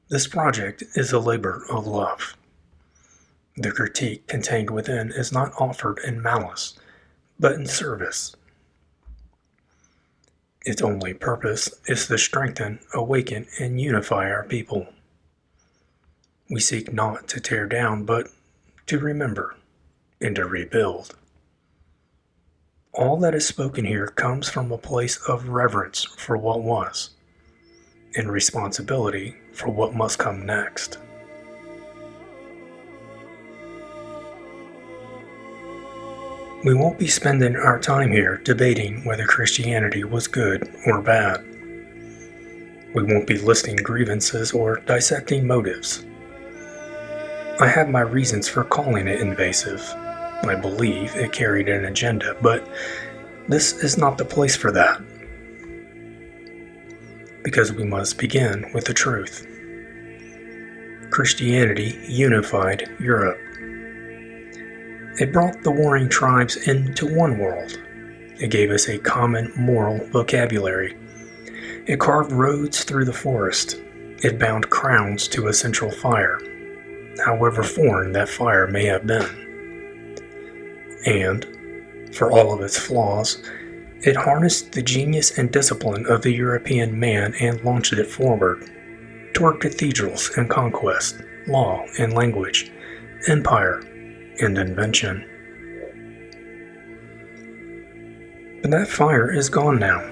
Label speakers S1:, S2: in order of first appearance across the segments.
S1: This project is a labor of love. The critique contained within is not offered in malice, but in service. Its only purpose is to strengthen, awaken, and unify our people. We seek not to tear down, but to remember and to rebuild. All that is spoken here comes from a place of reverence for what was, and responsibility for what must come next. We won't be spending our time here debating whether Christianity was good or bad. We won't be listing grievances or dissecting motives. I have my reasons for calling it invasive. I believe it carried an agenda, but this is not the place for that. Because we must begin with the truth. Christianity unified Europe. It brought the warring tribes into one world. It gave us a common moral vocabulary. It carved roads through the forest. It bound crowns to a central fire, however foreign that fire may have been. And, for all of its flaws, it harnessed the genius and discipline of the European man and launched it forward, toward cathedrals and conquest, law and language, empire and invention. But that fire is gone now,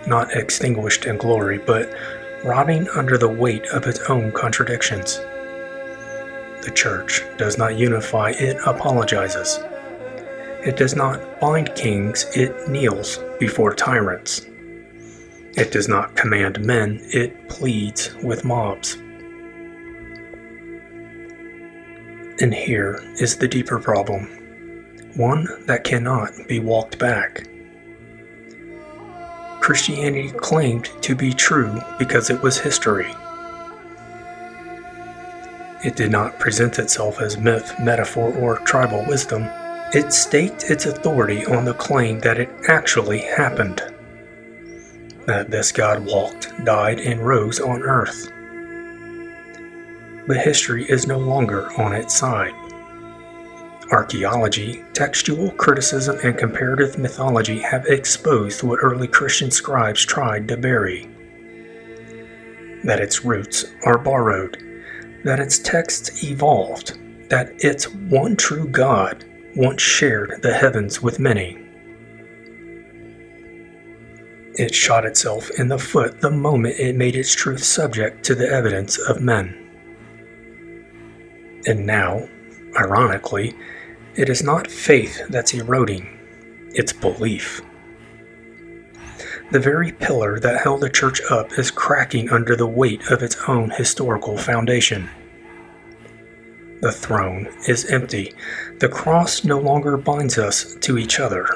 S1: not extinguished in glory, but rotting under the weight of its own contradictions. The Church does not unify, it apologizes. It does not bind kings, it kneels before tyrants. It does not command men, it pleads with mobs. And here is the deeper problem, one that cannot be walked back. Christianity claimed to be true because it was history. It did not present itself as myth, metaphor, or tribal wisdom. It staked its authority on the claim that it actually happened. That this God walked, died, and rose on earth. But history is no longer on its side. Archaeology, textual criticism, and comparative mythology have exposed what early Christian scribes tried to bury. That its roots are borrowed, that its texts evolved, that its one true God once shared the heavens with many. It shot itself in the foot the moment it made its truth subject to the evidence of men. And now, ironically, it is not faith that's eroding, it's belief. The very pillar that held the church up is cracking under the weight of its own historical foundation. The throne is empty. The cross no longer binds us to each other.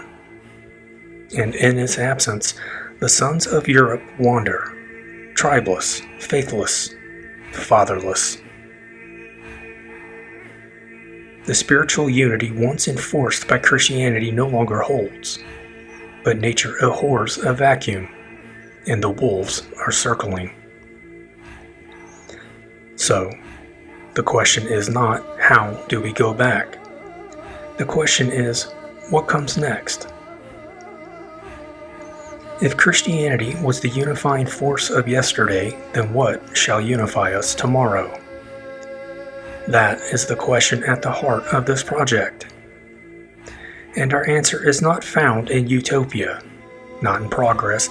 S1: And in its absence, the sons of Europe wander, tribeless, faithless, fatherless. The spiritual unity once enforced by Christianity no longer holds, but nature abhors a vacuum, and the wolves are circling. So, the question is not, how do we go back? The question is, what comes next? If Christianity was the unifying force of yesterday, then what shall unify us tomorrow? That is the question at the heart of this project. And our answer is not found in utopia, not in progress,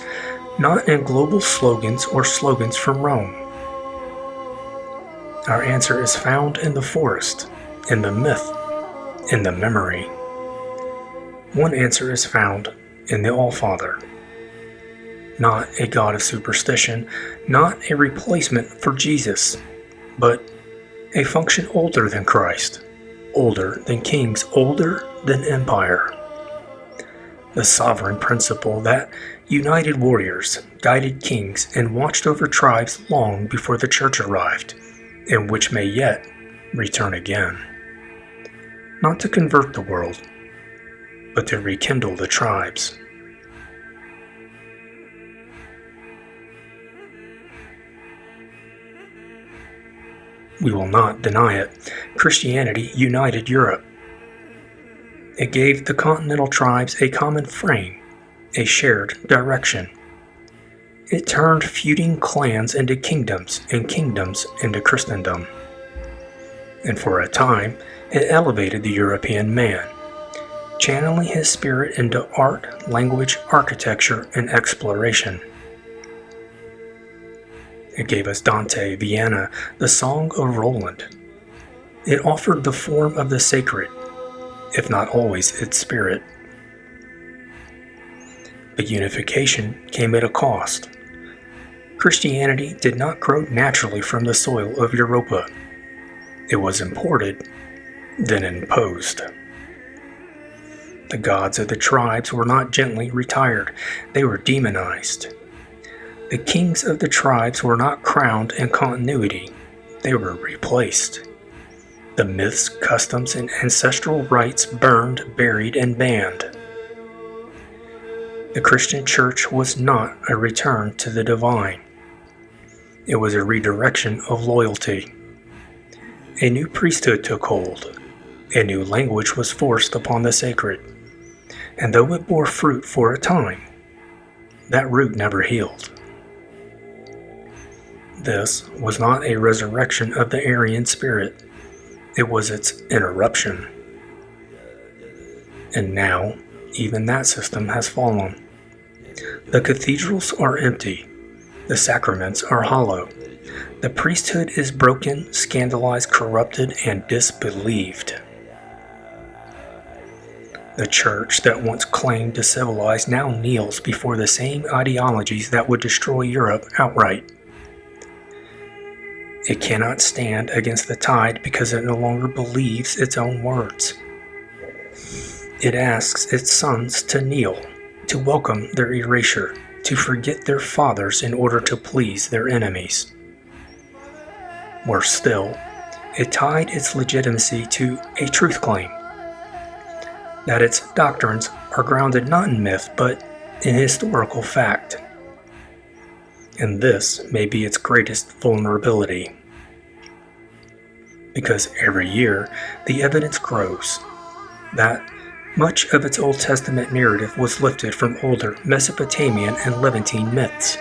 S1: not in global slogans or slogans from Rome. Our answer is found in the forest, in the myth, in the memory. One answer is found in the Allfather. Not a god of superstition, not a replacement for Jesus, but a function older than Christ, older than kings, older than empire. The sovereign principle that united warriors, guided kings, and watched over tribes long before the church arrived, and which may yet return again. Not to convert the world, but to rekindle the tribes. We will not deny it. Christianity united Europe. It gave the continental tribes a common frame, a shared direction. It turned feuding clans into kingdoms and kingdoms into Christendom. And for a time, it elevated the European man, channeling his spirit into art, language, architecture, and exploration. It gave us Dante, Vienna, the Song of Roland. It offered the form of the sacred, if not always its spirit. But unification came at a cost. Christianity did not grow naturally from the soil of Europa. It was imported, then imposed. The gods of the tribes were not gently retired, they were demonized. The kings of the tribes were not crowned in continuity, they were replaced. The myths, customs, and ancestral rites burned, buried, and banned. The Christian church was not a return to the divine. It was a redirection of loyalty. A new priesthood took hold. A new language was forced upon the sacred. And though it bore fruit for a time, that root never healed. This was not a resurrection of the Aryan spirit. It was its interruption. And now, even that system has fallen. The cathedrals are empty. The sacraments are hollow. The priesthood is broken, scandalized, corrupted, and disbelieved. The church that once claimed to civilize now kneels before the same ideologies that would destroy Europe outright. It cannot stand against the tide because it no longer believes its own words. It asks its sons to kneel, to welcome their erasure, to forget their fathers in order to please their enemies. Worse still, it tied its legitimacy to a truth claim, that its doctrines are grounded not in myth but in historical fact. And this may be its greatest vulnerability. Because every year, the evidence grows that much of its Old Testament narrative was lifted from older Mesopotamian and Levantine myths.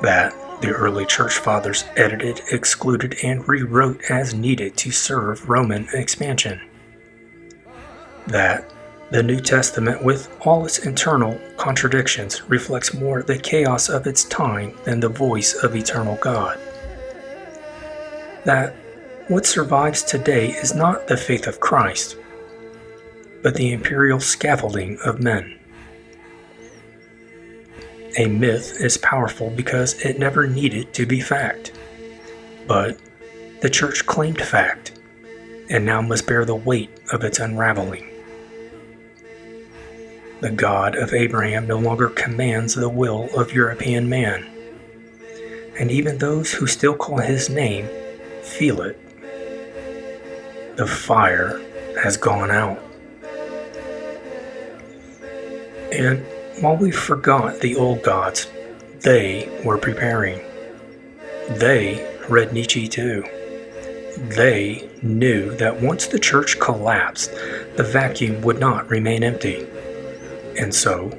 S1: That the early church fathers edited, excluded, and rewrote as needed to serve Roman expansion. That the New Testament, with all its internal contradictions, reflects more the chaos of its time than the voice of eternal God. That what survives today is not the faith of Christ, but the imperial scaffolding of men. A myth is powerful because it never needed to be fact, but the church claimed fact, and now must bear the weight of its unraveling. The God of Abraham no longer commands the will of European man, and even those who still call his name feel it. The fire has gone out. And while we forgot the old gods, they were preparing. They read Nietzsche too. They knew that once the church collapsed, the vacuum would not remain empty. And so,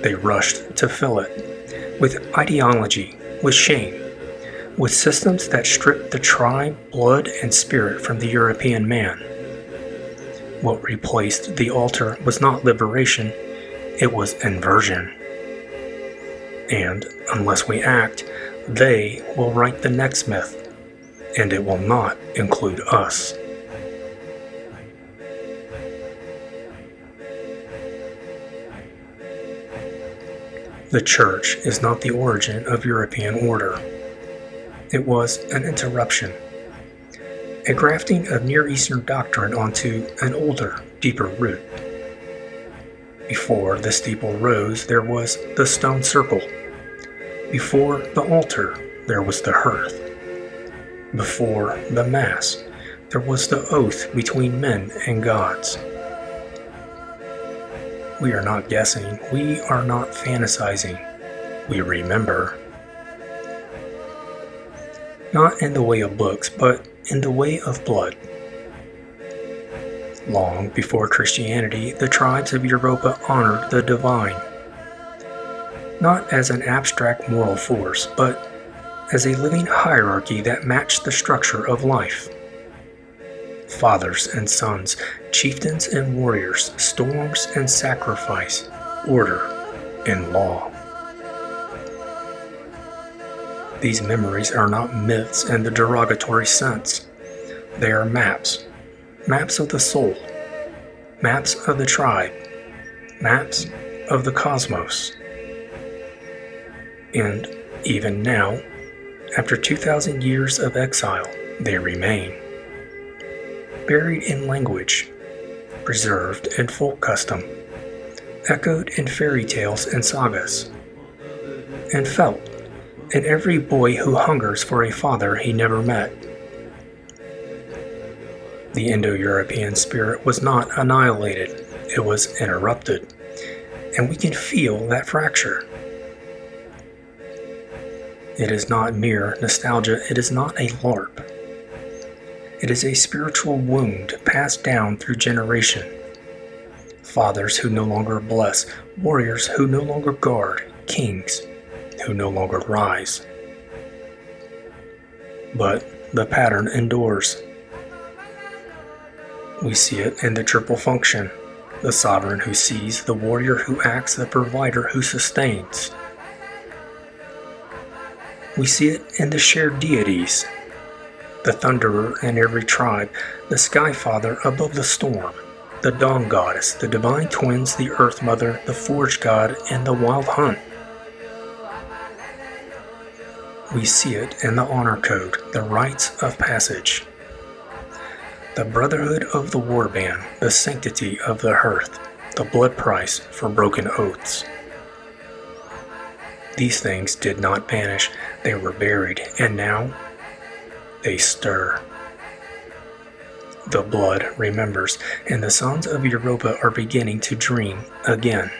S1: they rushed to fill it with ideology, with shame, with systems that stripped the tribe, blood, and spirit from the European man. What replaced the altar was not liberation, it was inversion. And unless we act, they will write the next myth, and it will not include us. The church is not the origin of European order. It was an interruption, a grafting of Near Eastern doctrine onto an older, deeper root. Before the steeple rose, there was the stone circle. Before the altar, there was the hearth. Before the Mass, there was the oath between men and gods. We are not guessing. We are not fantasizing. We remember. not in the way of books, but in the way of blood. Long before Christianity, the tribes of Europa honored the divine, not as an abstract moral force, but as a living hierarchy that matched the structure of life. Fathers and sons, chieftains and warriors, storms and sacrifice, order and law. These memories are not myths in the derogatory sense. They are maps. Maps of the soul. Maps of the tribe. Maps of the cosmos. And even now, after 2,000 years of exile, they remain. Buried in language, preserved in folk custom, echoed in fairy tales and sagas, and felt in every boy who hungers for a father he never met. The Indo-European spirit was not annihilated, it was interrupted, and we can feel that fracture. It is not mere nostalgia, it is not a LARP. It is a spiritual wound passed down through generation. Fathers who no longer bless, warriors who no longer guard, kings who no longer rise. But the pattern endures. We see it in the triple function, the sovereign who sees, the warrior who acts, the provider who sustains. We see it in the shared deities, the thunderer in every tribe, the sky father above the storm, the dawn goddess, the divine twins, the earth mother, the forge god, and the wild hunt. We see it in the honor code, the rites of passage, the brotherhood of the warband, the sanctity of the hearth, the blood price for broken oaths. These things did not vanish, they were buried, and now they stir. The blood remembers, and the sons of Europa are beginning to dream again.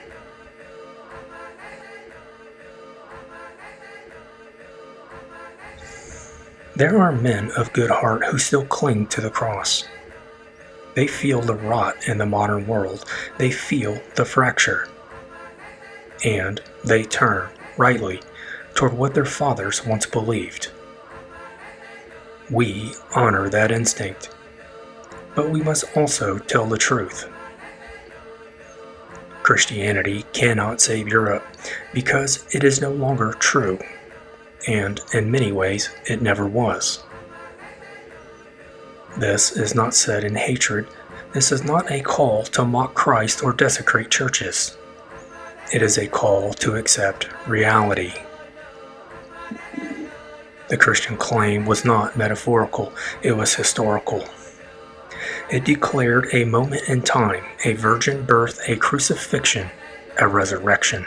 S1: There are men of good heart who still cling to the cross. They feel the rot in the modern world. They feel the fracture. And they turn, rightly, toward what their fathers once believed. We honor that instinct, but we must also tell the truth. Christianity cannot save Europe because it is no longer true, and in many ways it never was. This is not said in hatred. This is not a call to mock Christ or desecrate churches. It is a call to accept reality. The Christian claim was not metaphorical, it was historical. It declared a moment in time, a virgin birth, a crucifixion, a resurrection.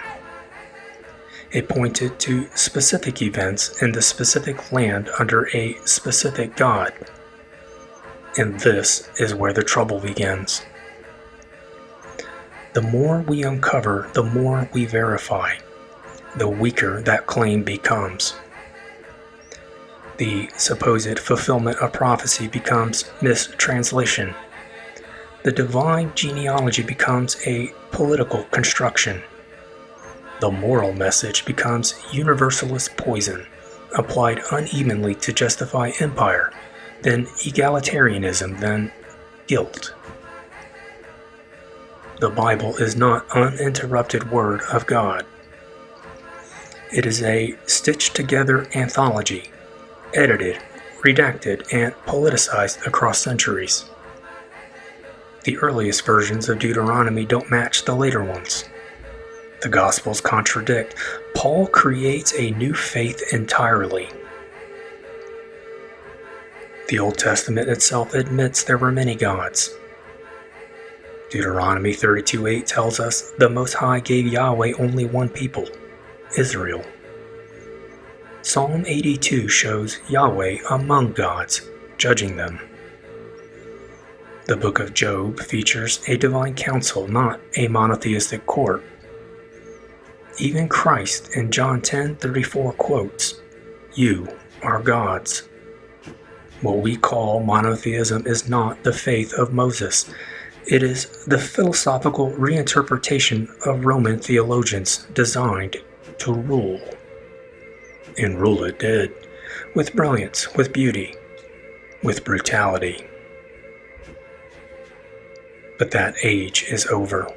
S1: It pointed to specific events in the specific land under a specific God. And this is where the trouble begins. The more we uncover, the more we verify, the weaker that claim becomes. The supposed fulfillment of prophecy becomes mistranslation. The divine genealogy becomes a political construction. The moral message becomes universalist poison, applied unevenly to justify empire, then egalitarianism, then guilt. The Bible is not uninterrupted word of God. It is a stitched-together anthology, edited, redacted, and politicized across centuries. The earliest versions of Deuteronomy don't match the later ones. The Gospels contradict. Paul creates a new faith entirely. The Old Testament itself admits there were many gods. Deuteronomy 32:8 tells us the Most High gave Yahweh only one people, Israel. Psalm 82 shows Yahweh among gods, judging them. The book of Job features a divine council, not a monotheistic court. Even Christ in John 10:34 quotes, "You are gods." What we call monotheism is not the faith of Moses. It is the philosophical reinterpretation of Roman theologians designed to rule. And rule it did, with brilliance, with beauty, with brutality. But that age is over.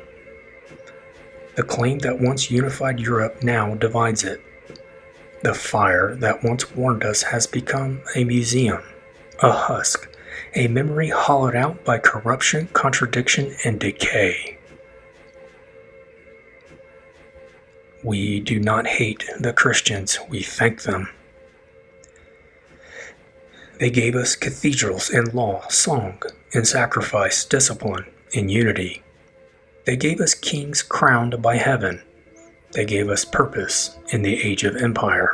S1: The claim that once unified Europe now divides it. The fire that once warmed us has become a museum, a husk, a memory hollowed out by corruption, contradiction, and decay. We do not hate the Christians, we thank them. They gave us cathedrals and law, song and sacrifice, discipline and unity. They gave us kings crowned by heaven. They gave us purpose in the age of empire.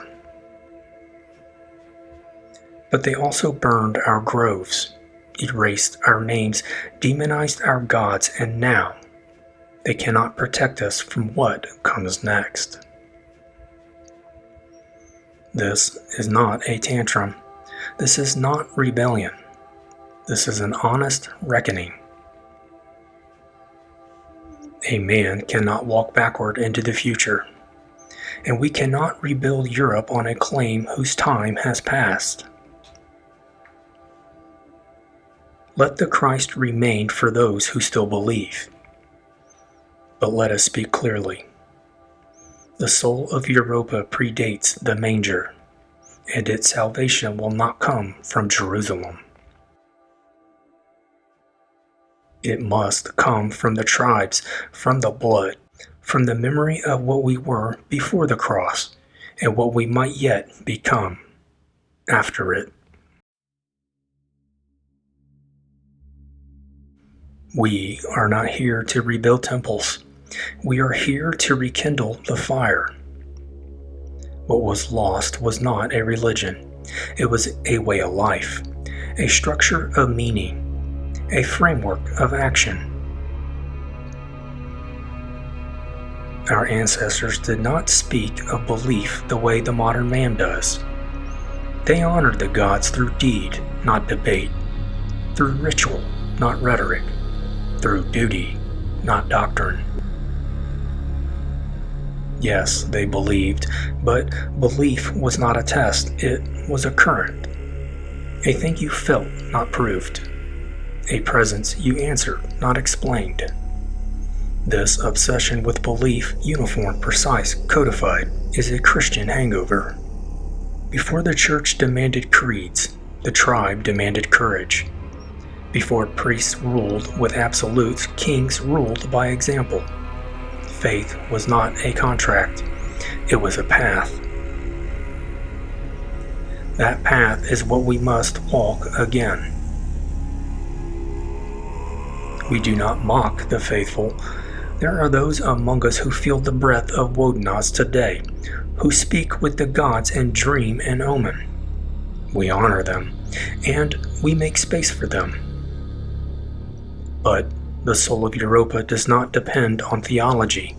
S1: But they also burned our groves, erased our names, demonized our gods, and now they cannot protect us from what comes next. This is not a tantrum. This is not rebellion. This is an honest reckoning. A man cannot walk backward into the future, and we cannot rebuild Europe on a claim whose time has passed. Let the Christ remain for those who still believe. But let us speak clearly. The soul of Europa predates the manger, and its salvation will not come from Jerusalem. It must come from the tribes, from the blood, from the memory of what we were before the cross, and what we might yet become after it. We are not here to rebuild temples. We are here to rekindle the fire. What was lost was not a religion. It was a way of life, a structure of meaning, a framework of action. Our ancestors did not speak of belief the way the modern man does. They honored the gods through deed, not debate, through ritual, not rhetoric, through duty, not doctrine. Yes, they believed, but belief was not a test, it was a current. A thing you felt, not proved. A presence you answered, not explained. This obsession with belief, uniform, precise, codified, is a Christian hangover. Before the church demanded creeds, the tribe demanded courage. Before priests ruled with absolutes, kings ruled by example. Faith was not a contract, it was a path. That path is what we must walk again. We do not mock the faithful. There are those among us who feel the breath of Wotan today, who speak with the gods in dream and omen. We honor them, and we make space for them. But the soul of Europa does not depend on theology.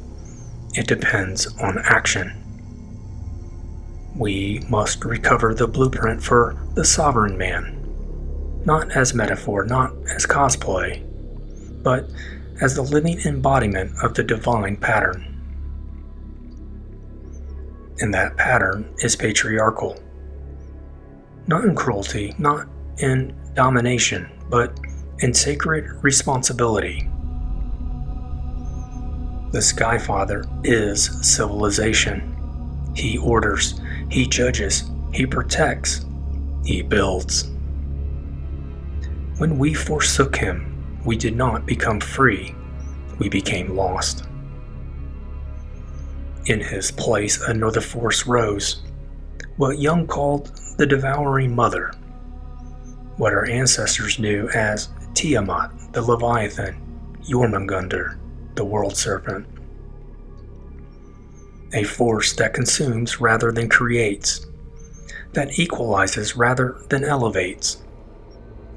S1: It depends on action. We must recover the blueprint for the sovereign man, not as metaphor, not as cosplay, but as the living embodiment of the divine pattern. And that pattern is patriarchal. Not in cruelty, not in domination, but in sacred responsibility. The Skyfather is civilization. He orders, he judges, he protects, he builds. When we forsook him, we did not become free, we became lost. In his place, another force rose, what Jung called the devouring mother, what our ancestors knew as Tiamat, the Leviathan, Jormungandr, the world serpent. A force that consumes rather than creates, that equalizes rather than elevates,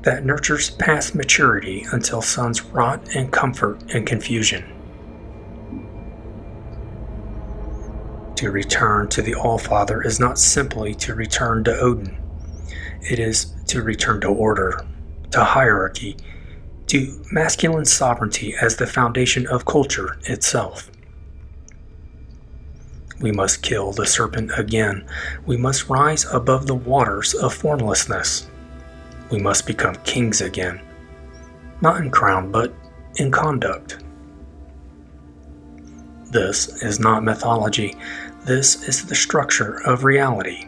S1: that nurtures past maturity until sons rot in comfort and confusion. To return to the Allfather is not simply to return to Odin. It is to return to order, to hierarchy, to masculine sovereignty as the foundation of culture itself. We must kill the serpent again. We must rise above the waters of formlessness. We must become kings again, not in crown, but in conduct. This is not mythology. This is the structure of reality.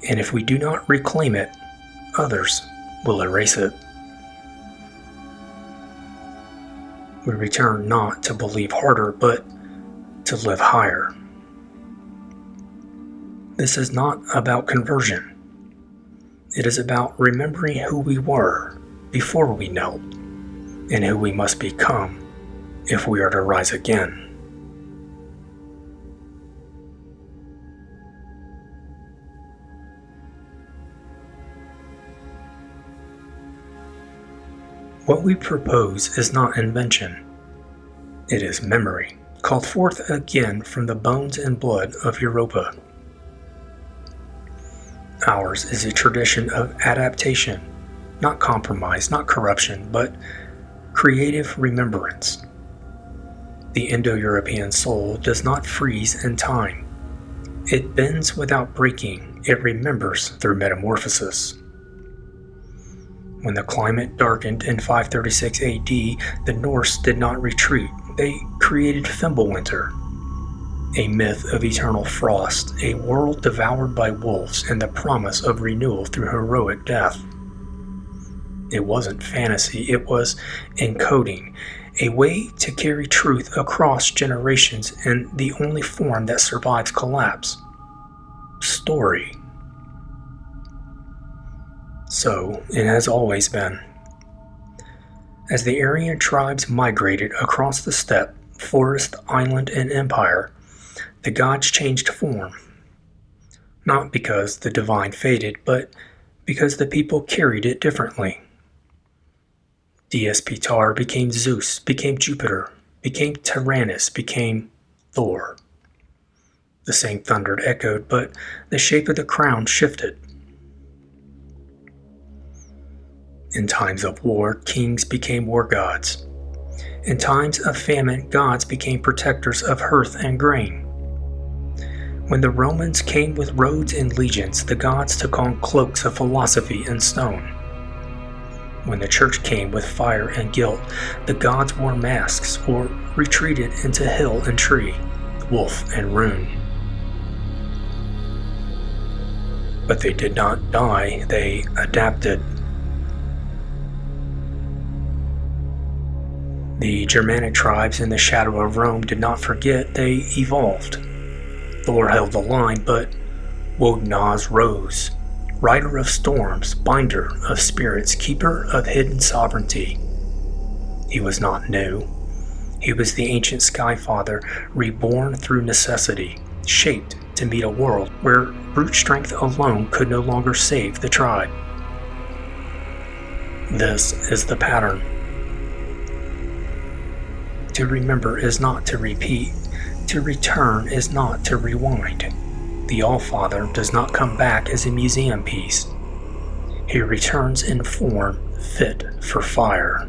S1: And if we do not reclaim it, others will erase it. We return not to believe harder, but to live higher. This is not about conversion. It is about remembering who we were before we knelt, and who we must become if we are to rise again. What we propose is not invention. It is memory, called forth again from the bones and blood of Europa. Ours is a tradition of adaptation, not compromise, not corruption, but creative remembrance. The Indo-European soul does not freeze in time. It bends without breaking. It remembers through metamorphosis. When the climate darkened in 536 AD, the Norse did not retreat. They created Fimbulwinter, a myth of eternal frost, a world devoured by wolves, and the promise of renewal through heroic death. It wasn't fantasy, it was encoding, a way to carry truth across generations in the only form that survives collapse: story. So it has always been. As the Aryan tribes migrated across the steppe, forest, island, and empire, the gods changed form. Not because the divine faded, but because the people carried it differently. Deus Pitar became Zeus, became Jupiter, became Tyrannus, became Thor. The same thunder echoed, but the shape of the crown shifted. In times of war, kings became war gods. In times of famine, gods became protectors of hearth and grain. When the Romans came with roads and legions, the gods took on cloaks of philosophy and stone. When the church came with fire and guilt, the gods wore masks or retreated into hill and tree, wolf and rune. But they did not die, they adapted. The Germanic tribes in the shadow of Rome did not forget, they evolved. Thor held the line, but Wotan rose, rider of storms, binder of spirits, keeper of hidden sovereignty. He was not new. He was the ancient Skyfather, reborn through necessity, shaped to meet a world where brute strength alone could no longer save the tribe. This is the pattern. To remember is not to repeat. To return is not to rewind. The Allfather does not come back as a museum piece. He returns in form fit for fire.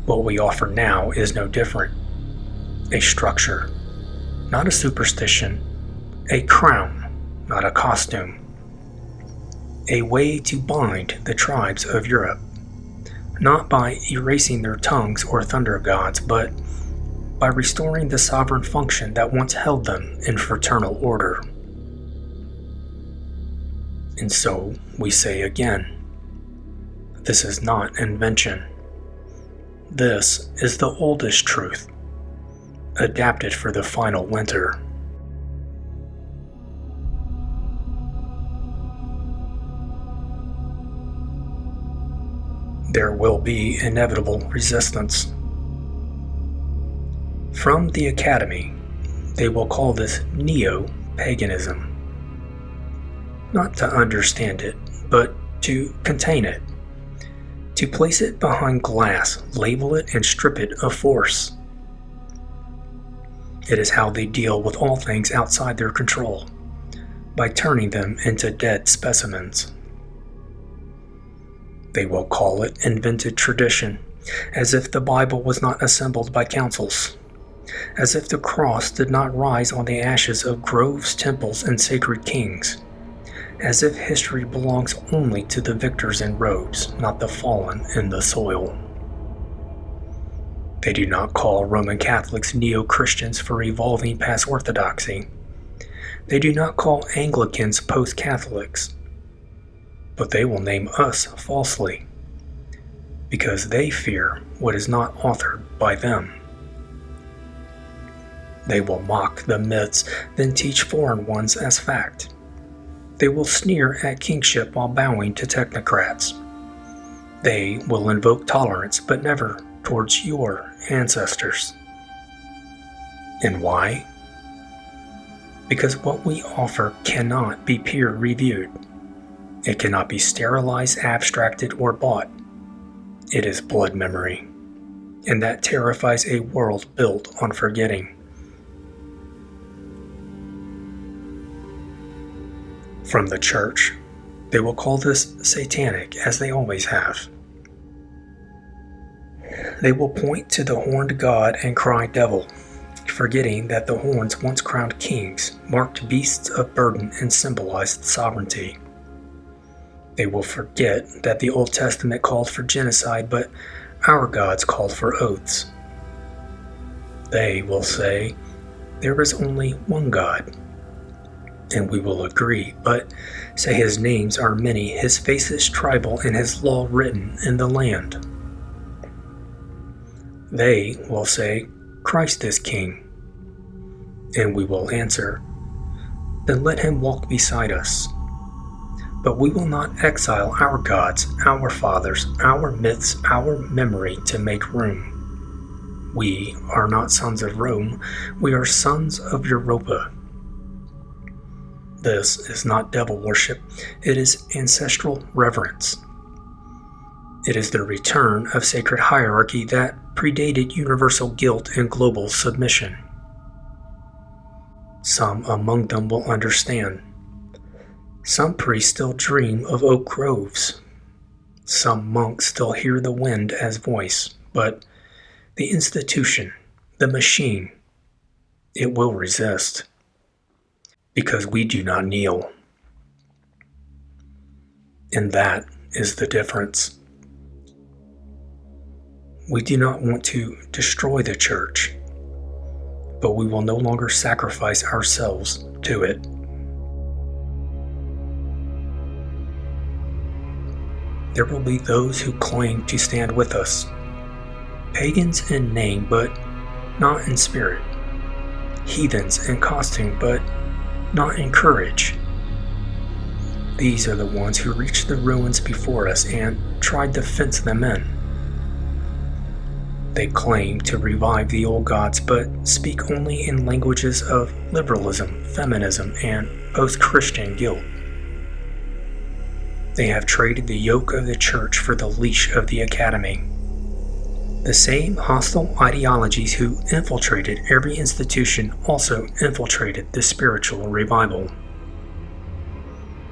S1: What we offer now is no different. A structure, not a superstition. A crown, not a costume. A way to bind the tribes of Europe. Not by erasing their tongues or thunder gods, but by restoring the sovereign function that once held them in fraternal order. And so we say again, this is not invention. This is the oldest truth, adapted for the final winter. There will be inevitable resistance. From the Academy, they will call this neo-paganism. Not to understand it, but to contain it. To place it behind glass, label it, and strip it of force. It is how they deal with all things outside their control. by turning them into dead specimens. They will call it invented tradition, as if the Bible was not assembled by councils, as if the cross did not rise on the ashes of groves, temples, and sacred kings, as if history belongs only to the victors in robes, not the fallen in the soil. They do not call Roman Catholics neo-Christians for evolving past orthodoxy. They do not call Anglicans post-Catholics. But they will name us falsely, because they fear what is not authored by them. They will mock the myths, then teach foreign ones as fact. They will sneer at kingship while bowing to technocrats. They will invoke tolerance, but never towards your ancestors. And why? Because what we offer cannot be peer-reviewed. It cannot be sterilized, abstracted, or bought. It is blood memory, and that terrifies a world built on forgetting. From the church, they will call this satanic, as they always have. They will point to the horned god and cry devil, forgetting that the horns once crowned kings, marked beasts of burden, and symbolized sovereignty. They will forget that the Old Testament called for genocide, but our gods called for oaths. They will say, there is only one God. And we will agree, but say his names are many, his face is tribal, and his law written in the land. They will say, Christ is king. And we will answer, then let him walk beside us. But we will not exile our gods, our fathers, our myths, our memory to make room. We are not sons of Rome, we are sons of Europa. This is not devil worship, it is ancestral reverence. It is the return of sacred hierarchy that predated universal guilt and global submission. Some among them will understand. Some priests still dream of oak groves. Some monks still hear the wind as voice, but the institution, the machine, it will resist. Because we do not kneel. And that is the difference. We do not want to destroy the church, but we will no longer sacrifice ourselves to it. There will be those who claim to stand with us, pagans in name but not in spirit, heathens in costume but not in courage. These are the ones who reached the ruins before us and tried to fence them in. They claim to revive the old gods but speak only in languages of liberalism, feminism, and post-Christian guilt. They have traded the yoke of the church for the leash of the academy. The same hostile ideologies who infiltrated every institution also infiltrated the spiritual revival.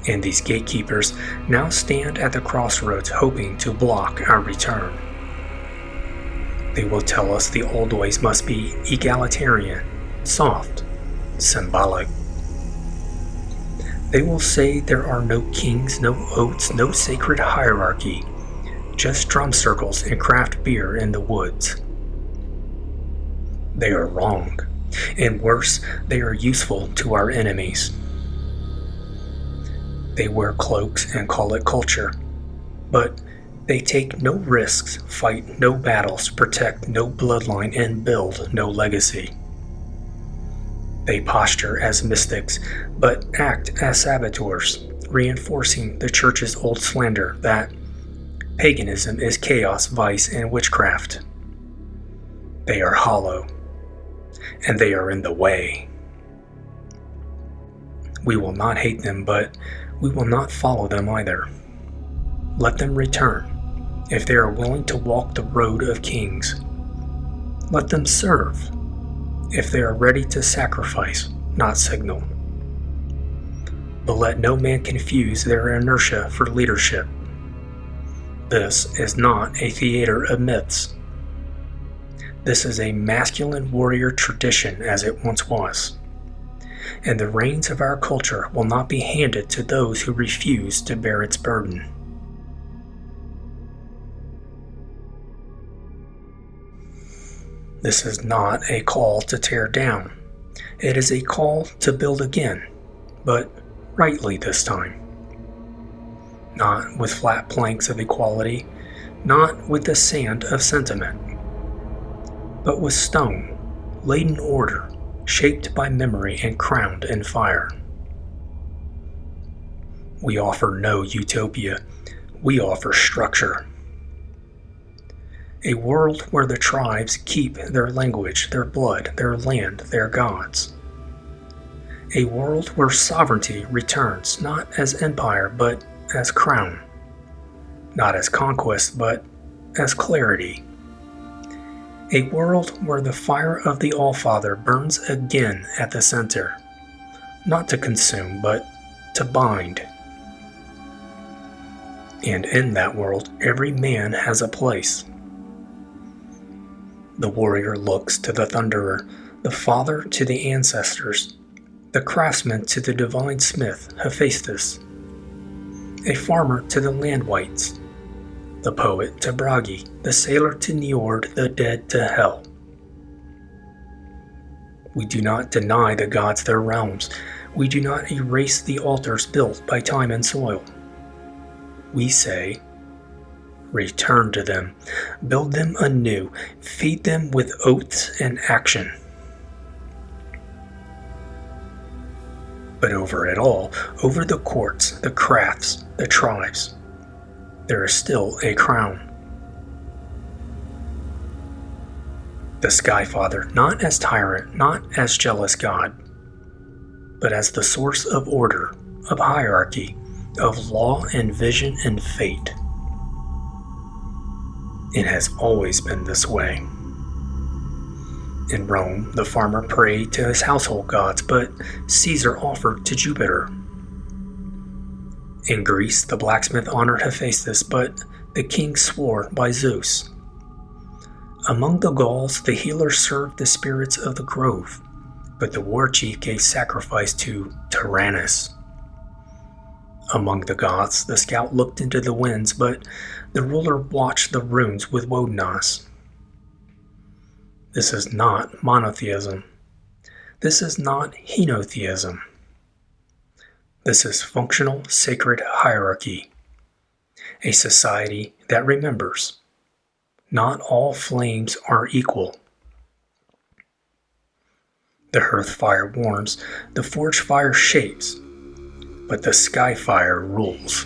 S1: And these gatekeepers now stand at the crossroads hoping to block our return. They will tell us the old ways must be egalitarian, soft, symbolic. They will say there are no kings, no oaths, no sacred hierarchy, just drum circles and craft beer in the woods. They are wrong, and worse, they are useful to our enemies. They wear cloaks and call it culture, but they take no risks, fight no battles, protect no bloodline, and build no legacy. They posture as mystics, but act as saboteurs, reinforcing the church's old slander that paganism is chaos, vice, and witchcraft. They are hollow, and they are in the way. We will not hate them, but we will not follow them either. Let them return, if they are willing to walk the road of kings. Let them serve, if they are ready to sacrifice, not signal. But let no man confuse their inertia for leadership. This is not a theater of myths. This is a masculine warrior tradition as it once was. And the reins of our culture will not be handed to those who refuse to bear its burden. This is not a call to tear down. It is a call to build again, but rightly this time. Not with flat planks of equality, not with the sand of sentiment, but with stone, laid in order, shaped by memory and crowned in fire. We offer no utopia, we offer structure. A world where the tribes keep their language, their blood, their land, their gods. A world where sovereignty returns not as empire but as crown, not as conquest but as clarity. A world where the fire of the Allfather burns again at the center, not to consume but to bind. And in that world, every man has a place. The warrior looks to the thunderer, the father to the ancestors, the craftsman to the divine smith, Hephaestus, a farmer to the landwights, the poet to Bragi, the sailor to Njord, the dead to Hel. We do not deny the gods their realms. We do not erase the altars built by time and soil. We say, return to them, build them anew, feed them with oaths and action. But over it all, over the courts, the crafts, the tribes, there is still a crown. The Skyfather, not as tyrant, not as jealous God, but as the source of order, of hierarchy, of law and vision and fate. It has always been this way. In Rome, the farmer prayed to his household gods, but Caesar offered to Jupiter. In Greece, the blacksmith honored Hephaestus, but the king swore by Zeus. Among the Gauls, the healer served the spirits of the grove, but the war chief gave sacrifice to Tyrannus. Among the Goths, the scout looked into the winds, but the ruler watched the runes with Wotanas. This is not monotheism. This is not henotheism. This is functional sacred hierarchy, a society that remembers. Not all flames are equal. The hearth fire warms, the forge fire shapes, but the sky fire rules.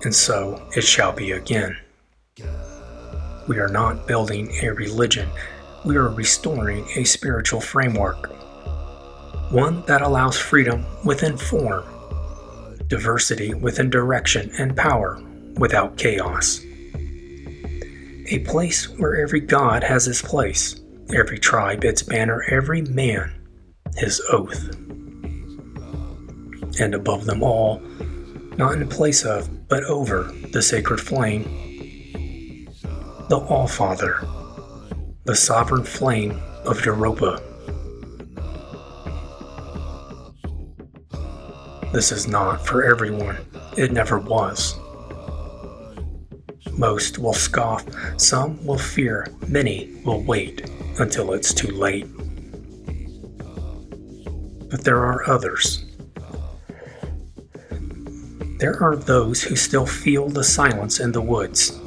S1: And so it shall be again. We are not building a religion, we are restoring a spiritual framework. One that allows freedom within form, diversity within direction, and power without chaos. A place where every god has his place, every tribe its banner, every man his oath. And above them all, not in place of, but over the sacred flame, the Allfather, the sovereign flame of Europa. This is not for everyone. It never was. Most will scoff, some will fear, many will wait until it's too late. But there are others. There are those who still feel the silence in the woods,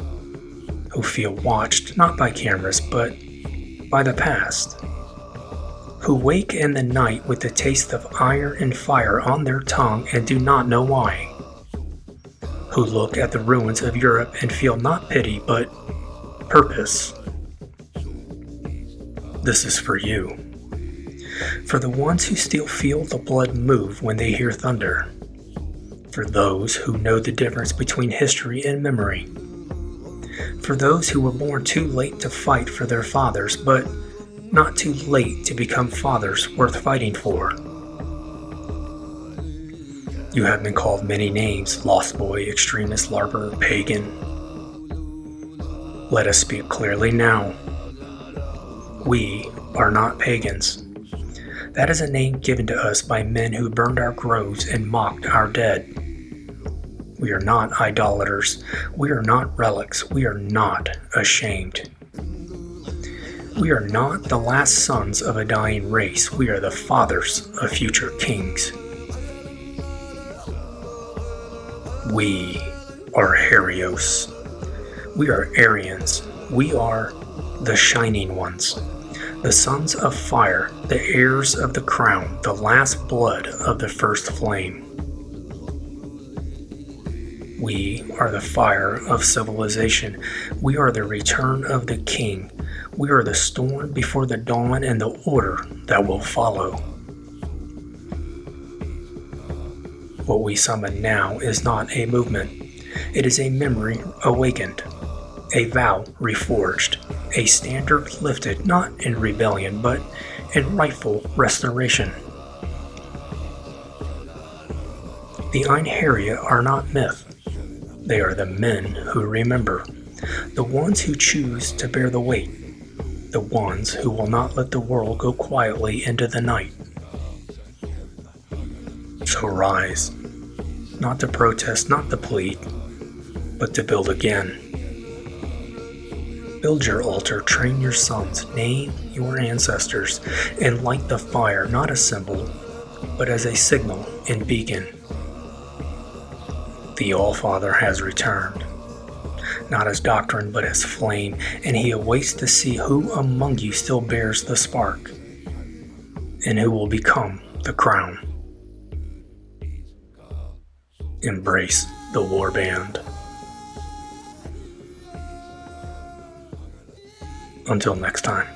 S1: who feel watched not by cameras but by the past, who wake in the night with the taste of iron and fire on their tongue and do not know why, who look at the ruins of Europe and feel not pity but purpose. This is for you, for the ones who still feel the blood move when they hear thunder, for those who know the difference between history and memory, for those who were born too late to fight for their fathers, but not too late to become fathers worth fighting for. You have been called many names: lost boy, extremist, larper, pagan. Let us speak clearly now. We are not pagans. That is a name given to us by men who burned our groves and mocked our dead. We are not idolaters. We are not relics. We are not ashamed. We are not the last sons of a dying race. We are the fathers of future kings. We are Herios. We are Aryans. We are the Shining Ones, the sons of fire, the heirs of the crown, the last blood of the first flame. We are the fire of civilization. We are the return of the king. We are the storm before the dawn and the order that will follow. What we summon now is not a movement. It is a memory awakened, a vow reforged, a standard lifted not in rebellion but in rightful restoration. The Einherja are not myth. They are the men who remember, the ones who choose to bear the weight, the ones who will not let the world go quietly into the night. So rise, not to protest, not to plead, but to build again. Build your altar, train your sons, name your ancestors, and light the fire, not as symbol, but as a signal and beacon. The Allfather has returned, not as doctrine, but as flame, and he awaits to see who among you still bears the spark, and who will become the crown. Embrace the warband. Until next time.